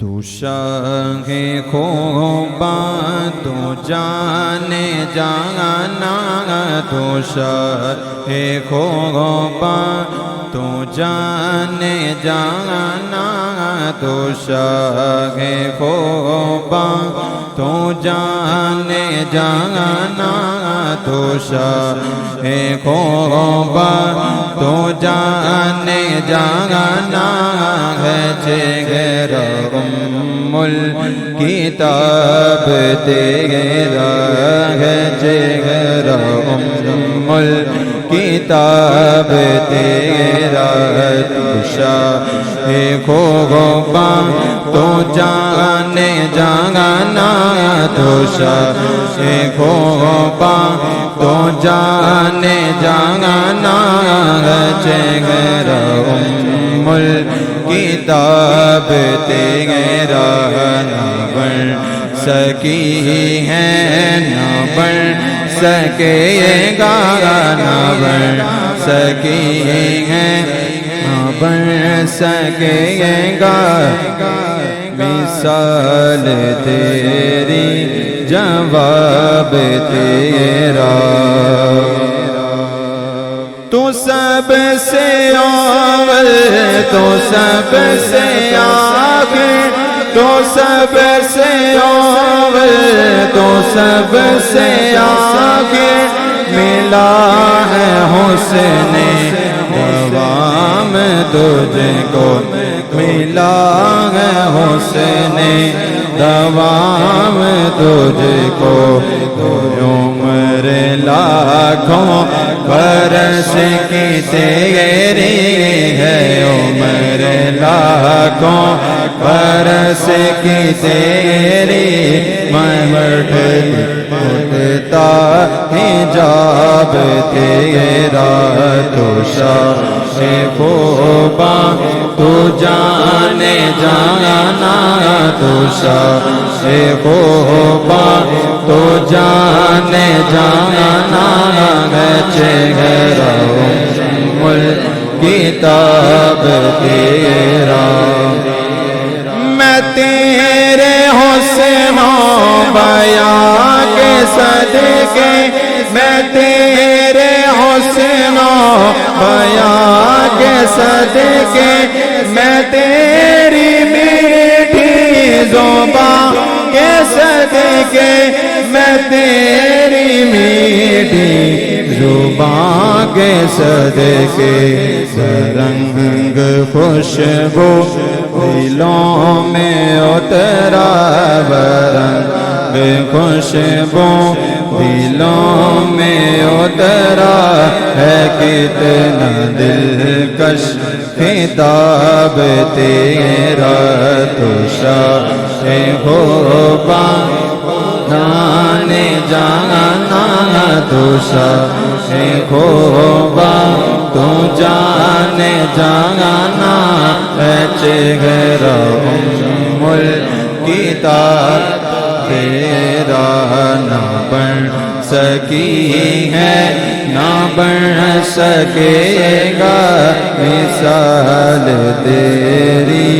تو شاہ خوباں تو جانے جانا، تو شاہ خوباں تو جانے جانا، تو شاہ خوباں تو جانے جانا، تو شاہ خوباں تو جانے جانا ہے چہرہ الکتاب تیرا ہے چہرہ الکتاب تیرا، تو شاہ خوباں تو جانے جانا، تو شاہ خوباں تو جانے جانا ہے چہرہ الکتاب تیرا، نہ بن سکی ہے نہ بن سکے گا، نہ بن سکی ہے نہ بن سکے گا، مثال تیری جواب تیرا، تو سب سے اول تو سب سے آخر، تو سب سے اول تو سب سے آخر، ملا ہے حسن دوام تجھ کو، ملا ہے حسن دوام تجھ کو، عمر لاکھوں برس کی تیری ہے، عمر لاکھوں برس کی تیری، میں اٹھتا حجاب تیرا، تو شاہ خوباں تو جانے جانا، تو شاہ خوباں تو جانے جانا ہے چہرہ الکتاب تیرا، میں تیرے حسن و بیاں کے صدقے، میں تیرے حسن و بیاں کے صدقے، میں تیری میٹھی زبان کے صدقے، میں تیری میٹھی زبان کے صدقے، رنگ خوشبو دلوں میں اترا، رنگ خوشبو دلوں میں اترا ہے، کتنا دلکش خطاب تیرا، تو شاہ خوباں جانے جانا، تو شاہ خوباں تو جانے جانا ہے چہرہ الکتاب تیرا، نہ بن سکی ہے نہ بن سکے گا، مثال تیری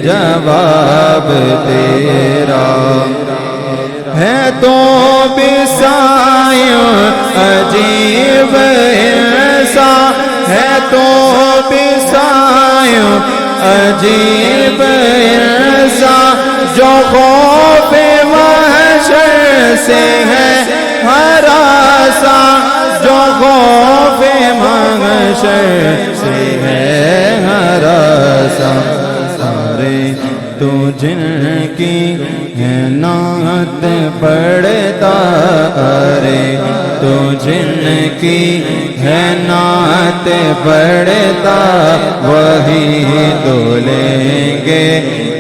جواب تیرا، ہے تو بسائیں عجیب ایسا، ہے تو بسائیں عجیب ایسا، جو خوف محشر سے ہے ہراسا، جو خوف محشر سے ہے ہراسا، سارے تو جن کی ہے نعت پڑھتا، ارے تو جن کی ہے نعت پڑھتا، وہی تو لیں گے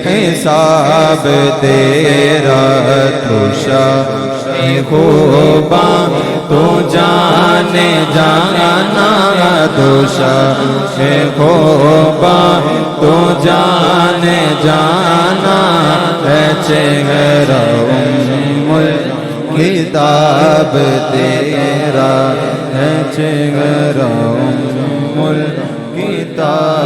حساب تیرا، تو شاہ خوباں تو جانے جانا، تو شاہ خوباں تو جانے جانا ہے چہرہ الکتاب تیرا، ہے چہرہ الکتاب